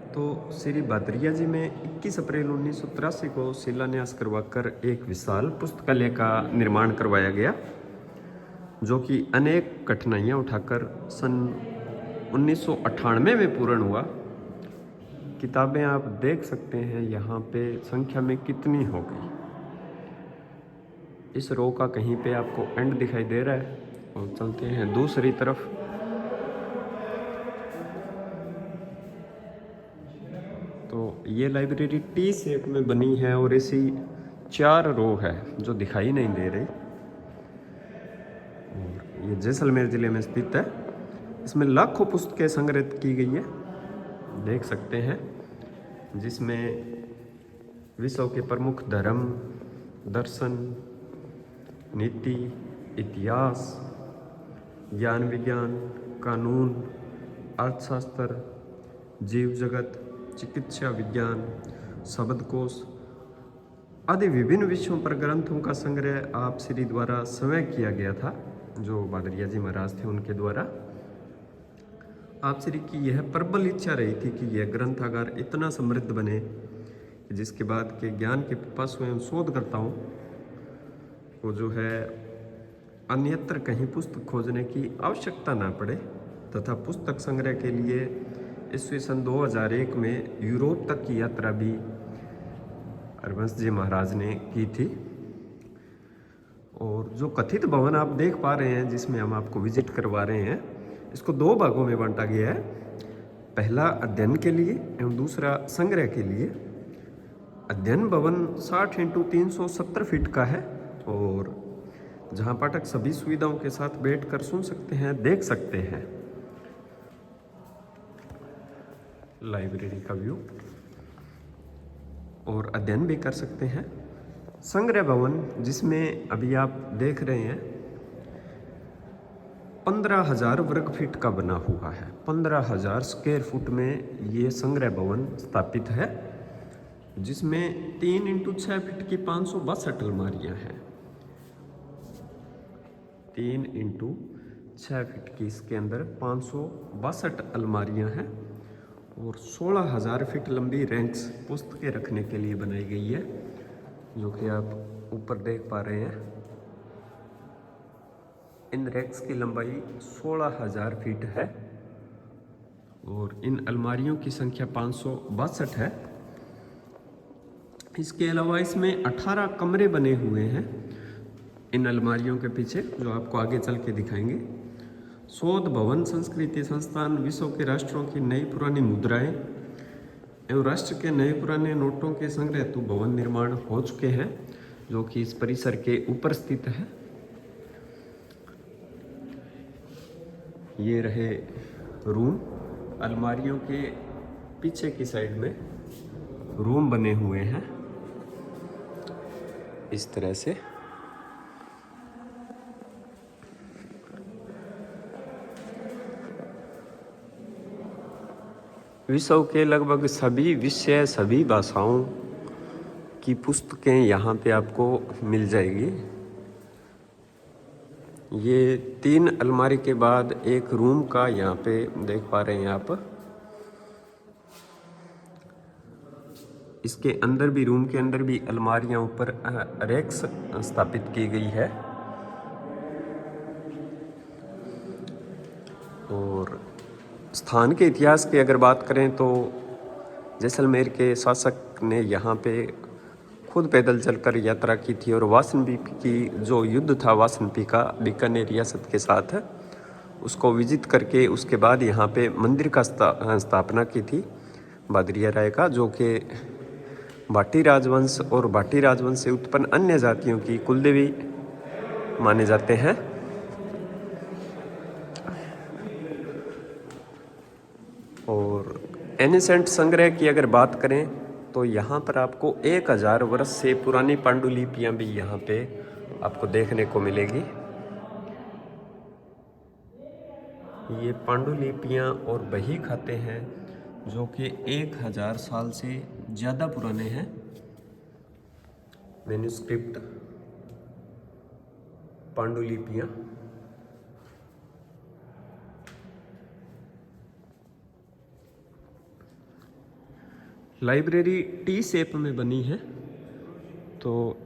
तो श्री भादरिया जी में 21 अप्रैल 1983 को शिलान्यास करवाकर एक विशाल पुस्तकालय का निर्माण करवाया गया, जो कि अनेक कठिनाइयां उठाकर सन 1998 में पूर्ण हुआ। किताबें आप देख सकते हैं यहाँ पे संख्या में कितनी होगी। इस रो का कहीं पे आपको एंड दिखाई दे रहा है, और चलते हैं दूसरी तरफ। तो ये लाइब्रेरी टी शेप में बनी है और ऐसी 4 रो है जो दिखाई नहीं दे रही। और ये जैसलमेर ज़िले में स्थित है। इसमें लाखों पुस्तकें संग्रहित की गई है, देख सकते हैं, जिसमें विश्व के प्रमुख धर्म, दर्शन, नीति, इतिहास, ज्ञान विज्ञान, कानून, अर्थशास्त्र, जीव जगत, चिकित्सा विज्ञान, शब्दकोश आदि विभिन्न विषयों पर ग्रंथों का संग्रह आप श्री द्वारा स्वयं किया गया था। जो भादरिया जी महाराज थे उनके द्वारा आप श्री की यह प्रबल इच्छा रही थी कि यह ग्रंथागार इतना समृद्ध बने कि जिसके बाद के ज्ञान के पिपासु एवं शोधकर्ताओं को जो है अन्यत्र कहीं पुस्तक खोजने की आवश्यकता ना पड़े, तथा पुस्तक संग्रह के लिए ईस्वी सन 2001 में यूरोप तक की यात्रा भी हरवंश जी महाराज ने की थी। और जो कथित भवन आप देख पा रहे हैं, जिसमें हम आपको विजिट करवा रहे हैं, इसको 2 भागों में बांटा गया है। पहला अध्ययन के लिए एवं दूसरा संग्रह के लिए। अध्ययन भवन 60 × 370 फीट का है, और जहां पाठक सभी सुविधाओं के साथ बैठकर सुन सकते हैं, देख सकते हैं लाइब्रेरी का व्यू, और अध्ययन भी कर सकते हैं। संग्रह भवन जिसमें अभी आप देख रहे हैं 15,000 वर्ग फीट का बना हुआ है। 15,000 स्क्वायर फुट में ये संग्रह भवन स्थापित है, जिसमें 3 × 6 फीट की 562 अलमारियां हैं। 3 × 6 फीट की इसके अंदर 562 अलमारियां हैं, और 16,000 फीट लंबी रैंक्स पुस्तकें रखने के लिए बनाई गई है, जो कि आप ऊपर देख पा रहे हैं। इन रैक्स की लंबाई 16,000 फीट है, और इन अलमारियों की संख्या 562 है। इसके अलावा इसमें 18 कमरे बने हुए हैं इन अलमारियों के पीछे, जो आपको आगे चल के दिखाएंगे। शोध भवन, संस्कृति संस्थान, विश्व के राष्ट्रों की नई पुरानी मुद्राएं एवं राष्ट्र के नए पुराने नोटों के संग्रह हेतु भवन निर्माण हो चुके हैं, जो कि इस परिसर के ऊपर स्थित है। ये रहे रूम। अलमारियों के पीछे की साइड में रूम बने हुए हैं इस तरह से। विश्व के लगभग सभी विषय, सभी भाषाओं की पुस्तकें यहाँ पे आपको मिल जाएगी। ये 3 अलमारी के बाद एक रूम का यहाँ पे देख पा रहे हैं आप। इसके अंदर भी, रूम के अंदर भी अलमारियां ऊपर रैक्स स्थापित की गई है। और स्थान के इतिहास की अगर बात करें तो जैसलमेर के शासक ने यहाँ पे खुद पैदल चलकर यात्रा की थी, और वासनबी की जो युद्ध था वासनबी का बीकानेर रियासत के साथ, उसको विजिट करके उसके बाद यहाँ पे मंदिर का स्थापना की थी भादरिया राय का, जो कि भाटी राजवंश और भाटी राजवंश से उत्पन्न अन्य जातियों की कुलदेवी माने जाते हैं। और एनिसेंट संग्रह की अगर बात करें तो यहाँ पर आपको 1000 वर्ष से पुरानी पांडुलिपियाँ भी यहाँ पे आपको देखने को मिलेगी। ये पांडुलिपियाँ और बही खाते हैं जो कि 1000 साल से ज़्यादा पुराने हैं। मैन्युस्क्रिप्ट पांडुलिपियाँ। लाइब्रेरी टी शेप में बनी है। तो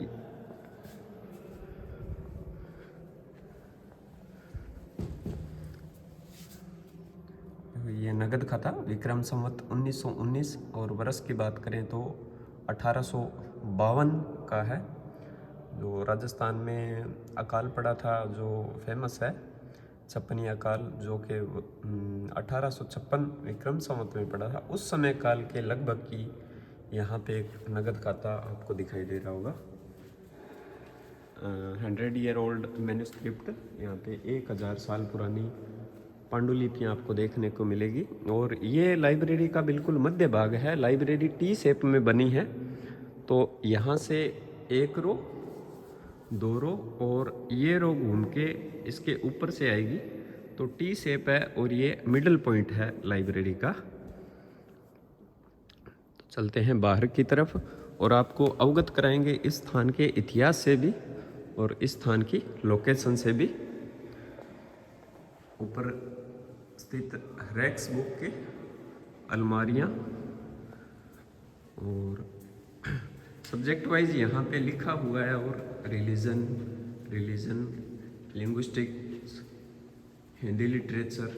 ये नगद खाता विक्रम संवत 1919 और वर्ष की बात करें तो 1852 का है। जो राजस्थान में अकाल पड़ा था जो फेमस है छप्पनी अकाल, जो कि 1856 विक्रम संवत में पड़ा था, उस समय काल के लगभग की यहाँ पे एक नगद खाता आपको दिखाई दे रहा होगा। 100 ईयर ओल्ड मैन्युस्क्रिप्ट, यहाँ पे 1000 साल पुरानी पांडुलिपियाँ आपको देखने को मिलेगी। और ये लाइब्रेरी का बिल्कुल मध्य भाग है। लाइब्रेरी टी शेप में बनी है। तो यहाँ से एक रो, दो रो और ये रो घूम के इसके ऊपर से आएगी। तो टी शेप है और ये मिडल पॉइंट है लाइब्रेरी का। तो चलते हैं बाहर की तरफ और आपको अवगत कराएंगे इस स्थान के इतिहास से भी और इस स्थान की लोकेशन से भी। ऊपर स्थित रैक्स बुक के अलमारियाँ और सब्जेक्ट वाइज यहाँ पे लिखा हुआ है। और religion, linguistics, Hindi literature,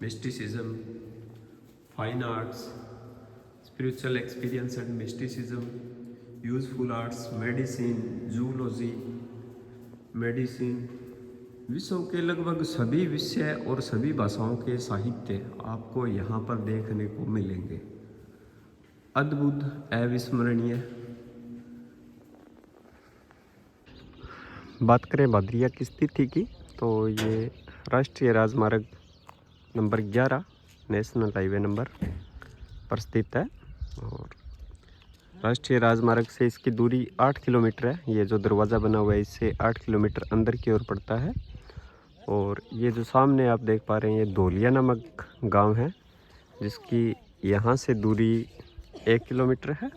mysticism, fine arts, spiritual experience and mysticism, useful arts, medicine, zoology, विश्व के लगभग सभी विषय और सभी भाषाओं के साहित्य आपको यहाँ पर देखने को मिलेंगे। अद्भुत, अविस्मरणीय। बात करें भादरिया की स्थिति की तो ये राष्ट्रीय राजमार्ग नंबर 11 नेशनल हाईवे नंबर पर स्थित है। और राष्ट्रीय राजमार्ग से इसकी दूरी 8 किलोमीटर है। ये जो दरवाज़ा बना हुआ है इससे 8 किलोमीटर अंदर की ओर पड़ता है। और ये जो सामने आप देख पा रहे हैं ये धोलिया नामक गांव है, जिसकी यहाँ से दूरी 1 किलोमीटर है।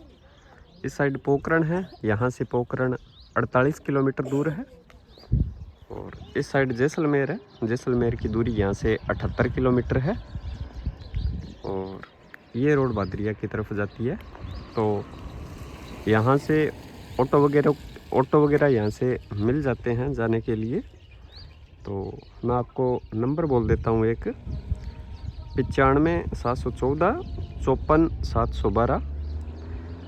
इस साइड पोखरण है, यहाँ से पोखरण 48 किलोमीटर दूर है। और इस साइड जैसलमेर है, जैसलमेर की दूरी यहाँ से 78 किलोमीटर है। और ये रोड भादरिया की तरफ जाती है। तो यहाँ से ऑटो वगैरह यहाँ से मिल जाते हैं जाने के लिए। तो मैं आपको नंबर बोल देता हूँ, एक 95 714 54 712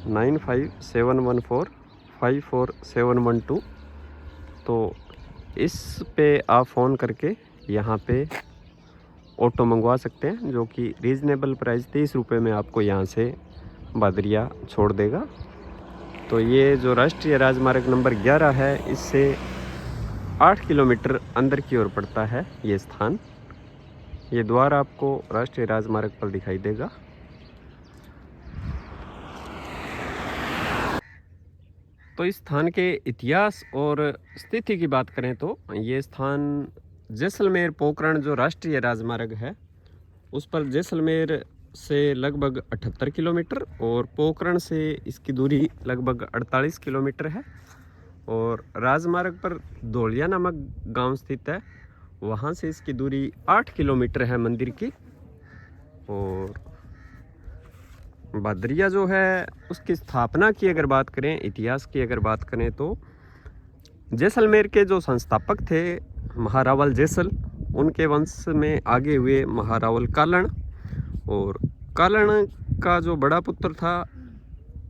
95714 54712। तो इस पे आप फ़ोन करके यहाँ पे ऑटो मंगवा सकते हैं, जो कि रीज़नेबल प्राइस 30 रुपये में आपको यहाँ से भादरिया छोड़ देगा। तो ये जो राष्ट्रीय राजमार्ग नंबर 11 है, इससे 8 किलोमीटर अंदर की ओर पड़ता है ये स्थान। ये द्वार आपको राष्ट्रीय राजमार्ग पर दिखाई देगा। तो इस स्थान के इतिहास और स्थिति की बात करें तो ये स्थान जैसलमेर पोखरण जो राष्ट्रीय राजमार्ग है उस पर जैसलमेर से लगभग 78 किलोमीटर और पोखरण से इसकी दूरी लगभग 48 किलोमीटर है। और राजमार्ग पर धोलिया नामक गांव स्थित है, वहां से इसकी दूरी 8 किलोमीटर है मंदिर की। और भादरिया जो है उसकी स्थापना की अगर बात करें, इतिहास की अगर बात करें तो जैसलमेर के जो संस्थापक थे महारावल जैसल, उनके वंश में आगे हुए महारावल कालण। और कालण का जो बड़ा पुत्र था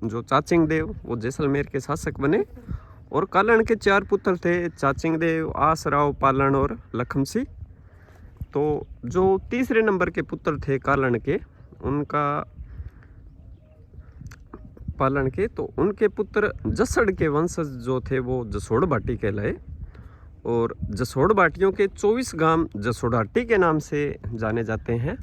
जो चाचिंग देव, वो जैसलमेर के शासक बने। और कालण के 4 पुत्र थे, चाचिंग देव, आसराव, पालण और लखम सिंह। तो जो तीसरे नंबर के पुत्र थे कालण के, पालण के, तो उनके पुत्र जसड़ के वंशज जो थे वो जसोड़ भाटी कहलाए। और जसोड़ भाटियों के 24 गांव जसोड़ाटी के नाम से जाने जाते हैं।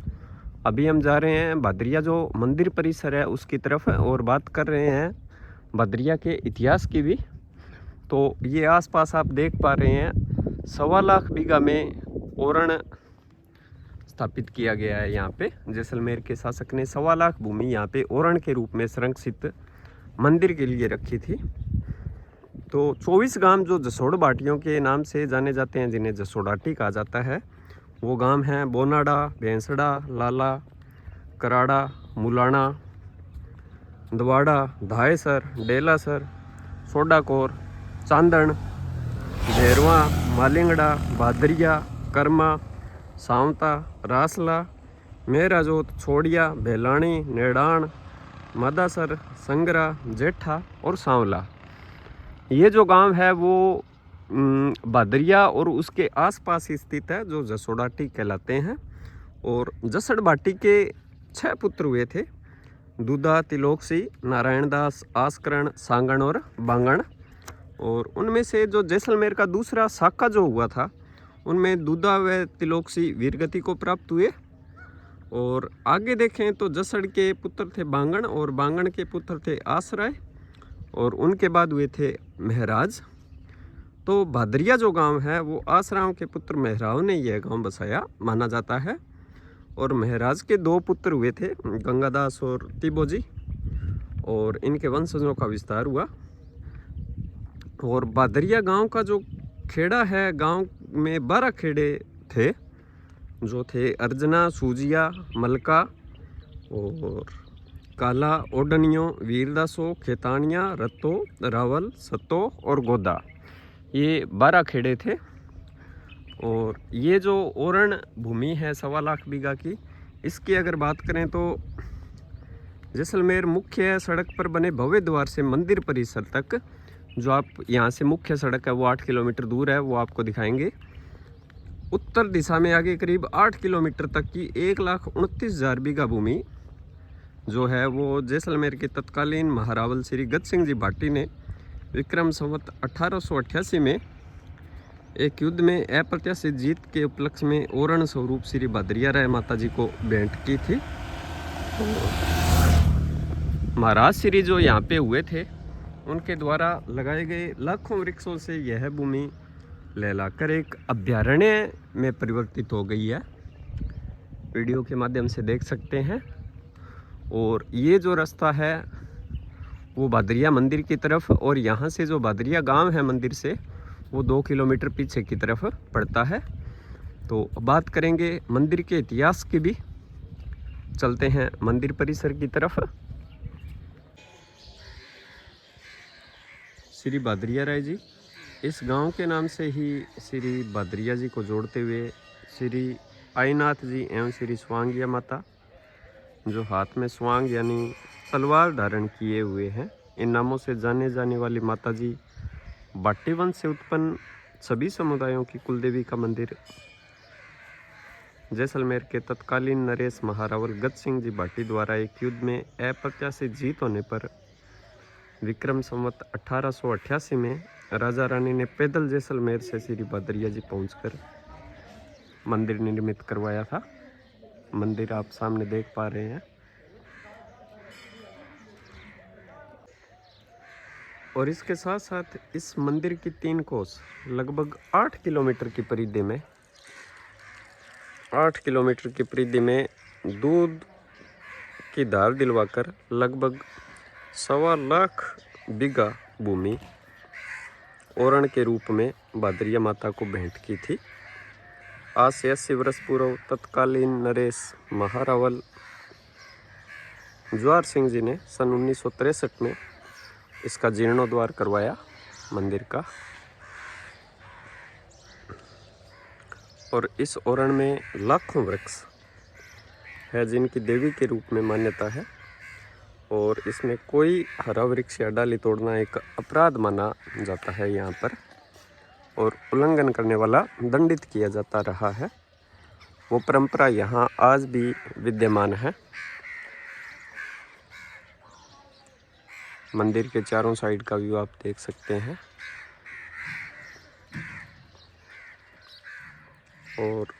अभी हम जा रहे हैं भादरिया जो मंदिर परिसर है उसकी तरफ और बात कर रहे हैं भादरिया के इतिहास की भी। तो ये आसपास आप देख पा रहे हैं 1.25 लाख बीघा में ओरण स्थापित किया गया है। यहाँ पे जैसलमेर के शासक ने 1.25 लाख भूमि यहाँ पे ओरण के रूप में संरक्षित मंदिर के लिए रखी थी। तो 24 गांव जो जसोड़ भाटियों के नाम से जाने जाते हैं, जिन्हें जसोड़ाटी कहा जाता है, वो गांव हैं बोनाडा, भैंसड़ा, लाला, कराड़ा, मुलाना, दवाड़ा, धायसर, डेलासर, सोडाकोर, चांदन, भेरवा, मालिंगड़ा, भादरिया, कर्मा, सावंता, रासला, मेहराजोत, छोड़िया, भेलानी, नेडान, मादासर, संगरा, जेठा और सांवला। ये जो गांव है वो भादरिया और उसके आसपास ही स्थित है, जो जसोड़ाटी कहलाते हैं। और जसड़ भाटी के 6 पुत्र हुए थे, दूधा, तिलोकसी, नारायण दास, आस्करण, सांगण और बांगण। और उनमें से जो जैसलमेर का दूसरा साका जो हुआ था, उनमें दूधा व तिलोकसी वीरगति को प्राप्त हुए। और आगे देखें तो जसड़ के पुत्र थे बांगण और बांगण के पुत्र थे आसराय और उनके बाद हुए थे महराज। तो भादरिया जो गांव है वो आसराव के पुत्र महराव ने यह गांव बसाया माना जाता है। और महराज के 2 पुत्र हुए थे, गंगादास और तिबोजी, और इनके वंशजों का विस्तार हुआ। और भादरिया गांव का जो खेड़ा है, गांव में 12 खेड़े थे, जो थे अर्जना, सूजिया, मलका और काला, ओडनियों, वीरदासो, खेतानिया, रत्तो, रावल, सत्तो और गोदा। ये 12 खेड़े थे। और ये जो ओरण भूमि है 1.25 लाख बीघा की, इसकी अगर बात करें तो जैसलमेर मुख्य सड़क पर बने भव्य द्वार से मंदिर परिसर तक, जो आप यहाँ से मुख्य सड़क है वो 8 किलोमीटर दूर है, वो आपको दिखाएंगे। उत्तर दिशा में आगे करीब 8 किलोमीटर तक की 1,29,000 बीघा भूमि जो है वो जैसलमेर के तत्कालीन महारावल श्री गज सिंह जी भाटी ने विक्रम संवत 1888 में एक युद्ध में अप्रत्याशित जीत के उपलक्ष्य में ओरण स्वरूप श्री भादरिया राय माता जी को भेंट की थी। महाराज श्री जो यहाँ पे हुए थे, उनके द्वारा लगाए गए लाखों वृक्षों से यह भूमि लहलाकर एक अभ्यारण्य में परिवर्तित हो गई है, वीडियो के माध्यम से देख सकते हैं। और ये जो रास्ता है वो भादरिया मंदिर की तरफ, और यहाँ से जो भादरिया गांव है मंदिर से वो 2 किलोमीटर पीछे की तरफ पड़ता है। तो बात करेंगे मंदिर के इतिहास की भी, चलते हैं मंदिर परिसर की तरफ। श्री भादरिया राय जी, इस गांव के नाम से ही श्री भादरिया जी को जोड़ते हुए श्री आईनाथ जी एवं श्री स्वांगिया माता, जो हाथ में स्वांग यानी तलवार धारण किए हुए हैं, इन नामों से जाने जाने वाली माता जी भाटी वंश से उत्पन्न सभी समुदायों की कुलदेवी का मंदिर जैसलमेर के तत्कालीन नरेश महारावल गज सिंह जी भाटी द्वारा एक युद्ध में अप्रत्याशित जीत होने पर विक्रम संवत 1888 में राजा रानी ने पैदल जैसलमेर से श्री भादरिया जी पहुंचकर मंदिर निर्मित करवाया था। मंदिर आप सामने देख पा रहे हैं। और इसके साथ साथ इस मंदिर की 3 कोस लगभग 8 किलोमीटर की परिधि में 8 किलोमीटर की परिधि में दूध की धार दिलवाकर लगभग 1.25 लाख बीघा भूमि ओरण के रूप में भादरिया माता को भेंट की थी। आज से 80 वर्ष पूर्व तत्कालीन नरेश महारावल ज्वार सिंह जी ने सन 1963 में इसका जीर्णोद्धार करवाया मंदिर का। और इस ओरण में लाखों वृक्ष है जिनकी देवी के रूप में मान्यता है। और इसमें कोई हरा वृक्ष या डाली तोड़ना एक अपराध माना जाता है यहाँ पर, और उल्लंघन करने वाला दंडित किया जाता रहा है। वो परंपरा यहाँ आज भी विद्यमान है। मंदिर के चारों साइड का व्यू आप देख सकते हैं। और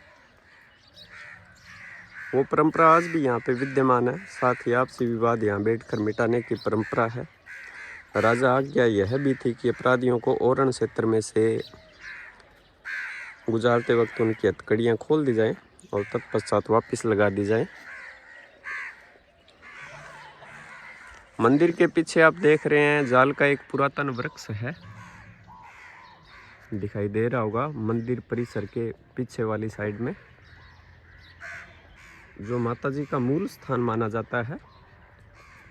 वो परंपरा आज भी यहाँ पे विद्यमान है। साथ ही आपसी विवाद यहाँ बैठकर मिटाने की परंपरा है। राजा आज्ञा यह भी थी कि अपराधियों को ओरण क्षेत्र में से गुजारते वक्त उनकी हथकड़ियाँ खोल दी जाएं और तत्पश्चात वापस लगा दी जाएं। मंदिर के पीछे आप देख रहे हैं जाल का एक पुरातन वृक्ष है, दिखाई दे रहा होगा मंदिर परिसर के पीछे वाली साइड में। जो माता जी का मूल स्थान माना जाता है।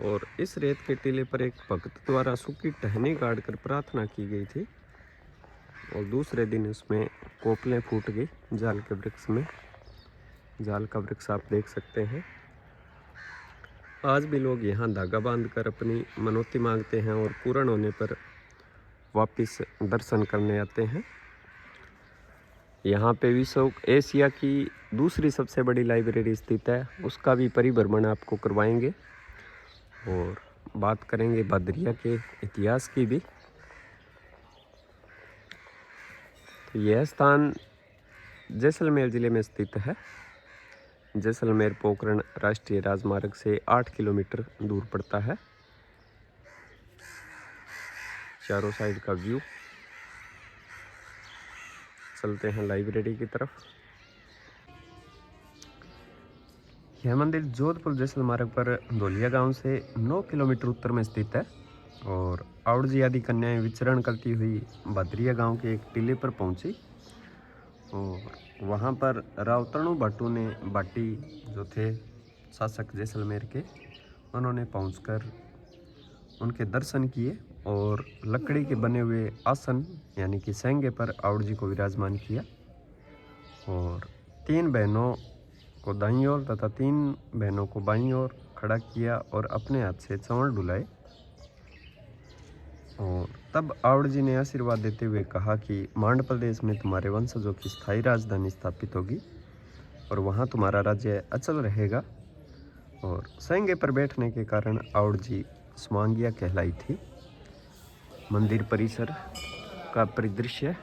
और इस रेत के टीले पर एक भक्त द्वारा सूखी टहनी गाड़कर प्रार्थना की गई थी और दूसरे दिन उसमें कोपलें फूट गई जाल के वृक्ष में। जाल का वृक्ष आप देख सकते हैं। आज भी लोग यहाँ धागा बांधकर अपनी मनौती मांगते हैं और पूर्ण होने पर वापस दर्शन करने आते हैं। यहाँ पे विश्व एशिया की दूसरी सबसे बड़ी लाइब्रेरी स्थित है, उसका भी परिभ्रमण आपको करवाएंगे और बात करेंगे भादरिया के इतिहास की भी। तो यह स्थान जैसलमेर ज़िले में स्थित है। जैसलमेर पोखरण राष्ट्रीय राजमार्ग से 8 किलोमीटर दूर पड़ता है। चारों साइड का व्यू। चलते हैं लाइब्रेरी की तरफ। यह मंदिर जोधपुर जैसल मार्ग पर धोलिया गांव से 9 किलोमीटर उत्तर में स्थित है और आउड़ जी आदि कन्याएं विचरण करती हुई भादरिया गांव के एक टीले पर पहुंची और वहां पर रावतणु भट्टू ने भाटी जो थे शासक जैसलमेर के, उन्होंने पहुंचकर उनके दर्शन किए और लकड़ी के बने हुए आसन यानी कि सेंगे पर आउड़ जी को विराजमान किया और 3 बहनों को दाईं ओर तथा 3 बहनों को बाईं ओर खड़ा किया और अपने हाथ से चंवर डुलाए और तब आउड़ जी ने आशीर्वाद देते हुए कहा कि मांड प्रदेश में तुम्हारे वंशजों की स्थायी राजधानी स्थापित होगी और वहाँ तुम्हारा राज्य अचल रहेगा। और सेंगे पर बैठने के कारण आउड़ जी स्वांगिया कहलाई थी। मंदिर परिसर का परिदृश्य।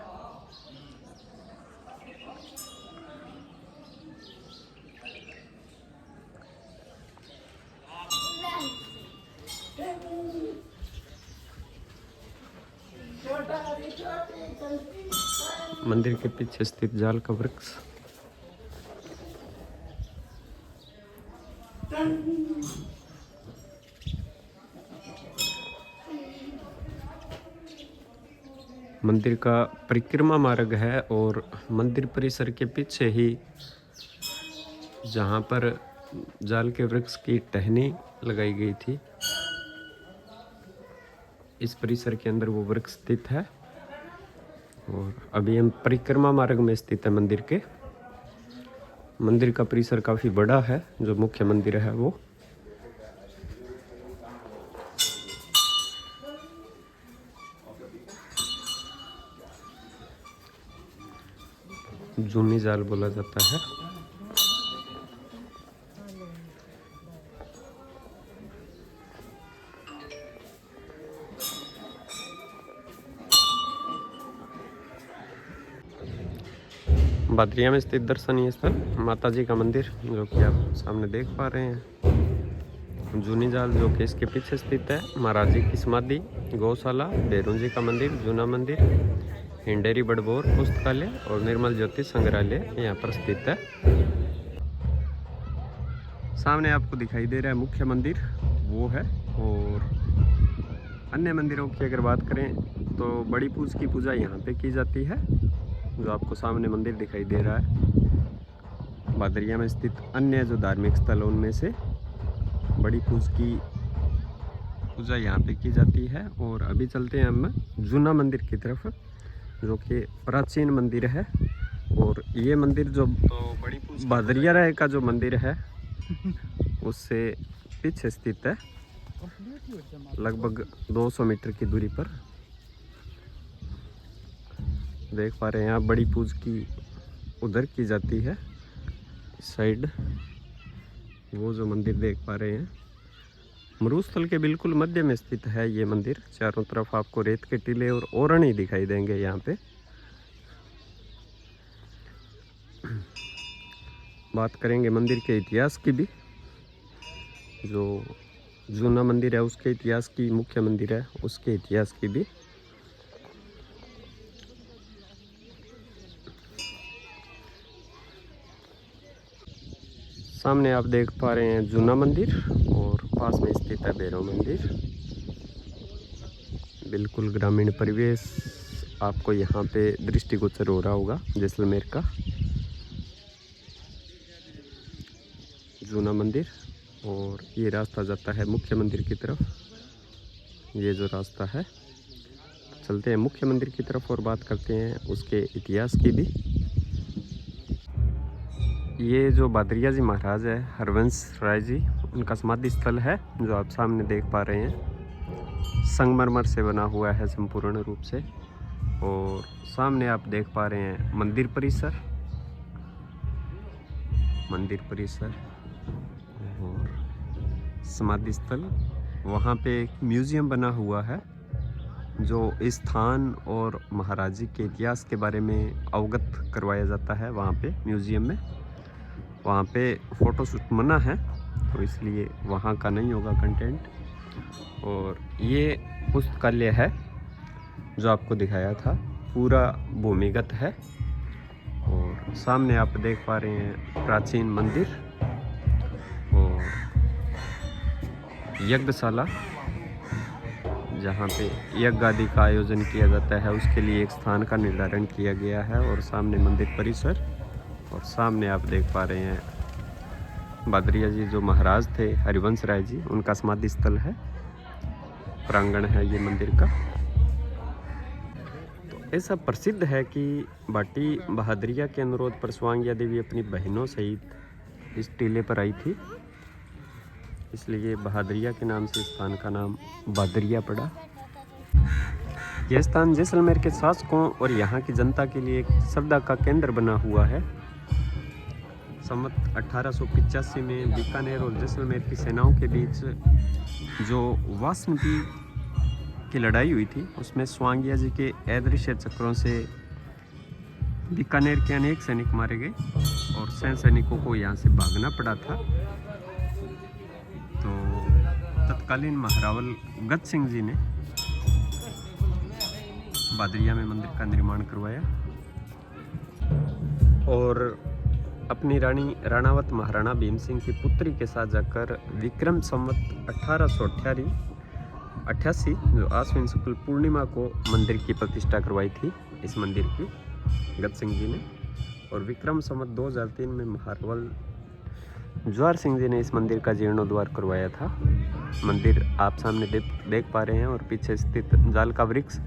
मंदिर के पीछे स्थित जाल का वृक्ष। मंदिर का परिक्रमा मार्ग है और मंदिर परिसर के पीछे ही जहाँ पर जाल के वृक्ष की टहनी लगाई गई थी, इस परिसर के अंदर वो वृक्ष स्थित है। और अभी हम परिक्रमा मार्ग में स्थित है मंदिर के। मंदिर का परिसर काफ़ी बड़ा है, जो मुख्य मंदिर है वो। जूनी जाल बोला जाता है। भादरिया में स्थित दर्शनीय स्थल माता जी का मंदिर जो कि आप सामने देख पा रहे हैं। जूनी जाल जो कि इसके पीछे स्थित है। महाराज जी की समाधि, गौशाला, भैरू जी का मंदिर, जूना मंदिर, हिंडेरी बड़बोर पुस्तकालय और निर्मल ज्योति संग्रहालय यहाँ पर स्थित है। सामने आपको दिखाई दे रहा है मुख्य मंदिर वो है। और अन्य मंदिरों की अगर बात करें तो बड़ी पूज की पूजा यहाँ पे की जाती है, जो आपको सामने मंदिर दिखाई दे रहा है। भादरिया में स्थित अन्य जो धार्मिक स्थल उनमें से बड़ी पूज की पूजा यहाँ पे की जाती है। और अभी चलते हैं हम जूना मंदिर की तरफ, जो कि प्राचीन मंदिर है। और ये मंदिर जो बड़ी पूज भादरिया राय का जो मंदिर है उससे पीछे स्थित है, लगभग 200 मीटर की दूरी पर। देख पा रहे हैं आप बड़ी पूज की उधर की जाती है इस साइड। वो जो मंदिर देख पा रहे हैं मरुस्थल के बिल्कुल मध्य में स्थित है ये मंदिर। चारों तरफ आपको रेत के टीले और ओरण ही दिखाई देंगे यहाँ पे। बात करेंगे मंदिर के इतिहास की भी। जो जूना मंदिर है उसके इतिहास की, मुख्य मंदिर है उसके इतिहास की भी। सामने आप देख पा रहे हैं जूना मंदिर और पास में स्थित है भैरव मंदिर। बिल्कुल ग्रामीण परिवेश आपको यहाँ पे दृष्टिगोचर हो रहा होगा जैसलमेर का। जूना मंदिर, और ये रास्ता जाता है मुख्य मंदिर की तरफ। ये जो रास्ता है, चलते हैं मुख्य मंदिर की तरफ और बात करते हैं उसके इतिहास की भी। ये जो बादरिया जी महाराज है, हरवंश राय जी, उनका समाधि स्थल है जो आप सामने देख पा रहे हैं। संगमरमर से बना हुआ है संपूर्ण रूप से, और सामने आप देख पा रहे हैं मंदिर परिसर और समाधि स्थल। वहाँ पे एक म्यूज़ियम बना हुआ है जो इस स्थान और महाराज जी के इतिहास के बारे में अवगत करवाया जाता है वहाँ पे म्यूज़ियम में। वहाँ पे फ़ोटोशूट मना है, तो इसलिए वहाँ का नहीं होगा कंटेंट। और ये पुस्तकालय है जो आपको दिखाया था, पूरा भूमिगत है। और सामने आप देख पा रहे हैं प्राचीन मंदिर और यज्ञशाला, जहाँ पे यज्ञ आदि का आयोजन किया जाता है, उसके लिए एक स्थान का निर्धारण किया गया है। और सामने मंदिर परिसर, और सामने आप देख पा रहे हैं बादरिया जी जो महाराज थे, हरिवंश राय जी, उनका समाधि स्थल है, प्रांगण है ये मंदिर का। तो ऐसा प्रसिद्ध है कि बाटी बहादुरिया के अनुरोध पर स्वांगिया देवी अपनी बहनों सहित इस टीले पर आई थी, इसलिए बहादुरिया के नाम से स्थान का नाम बहादुरिया पड़ा। यह स्थान जैसलमेर के शासकों और यहाँ की जनता के लिए एक श्रद्धा का केंद्र बना हुआ है। संवत 1885 में बीकानेर और जैसलमेर की सेनाओं के बीच जो वासंती की लड़ाई हुई थी, उसमें स्वांगिया जी के अदृश्य चक्रों से बीकानेर के अनेक सैनिक मारे गए और सैनिकों को यहाँ से भागना पड़ा था। तो तत्कालीन महारावल गज सिंह जी ने बादरिया में मंदिर का निर्माण करवाया और अपनी रानी राणावत महाराणा भीम सिंह की पुत्री के साथ जाकर विक्रम संवत 1888 जो आश्विन शुक्ल पूर्णिमा को मंदिर की प्रतिष्ठा करवाई थी इस मंदिर की गज सिंह जी ने। और विक्रम संवत 2003 में महारावल ज्वार सिंह जी ने इस मंदिर का जीर्णोद्धार करवाया था। मंदिर आप सामने देख पा रहे हैं, और पीछे स्थित जाल का वृक्ष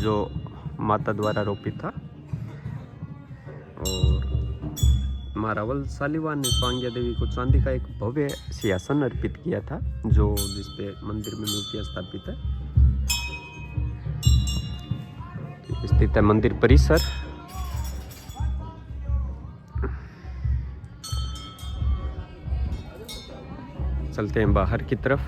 जो माता द्वारा रोपित था। और महारावल सालीवान ने स्वांगिया देवी को चांदी का एक भव्य सिंहासन अर्पित किया था, जो जिसपे मंदिर में मूर्तियां स्थापित है। स्थित है मंदिर परिसर। चलते हैं बाहर की तरफ।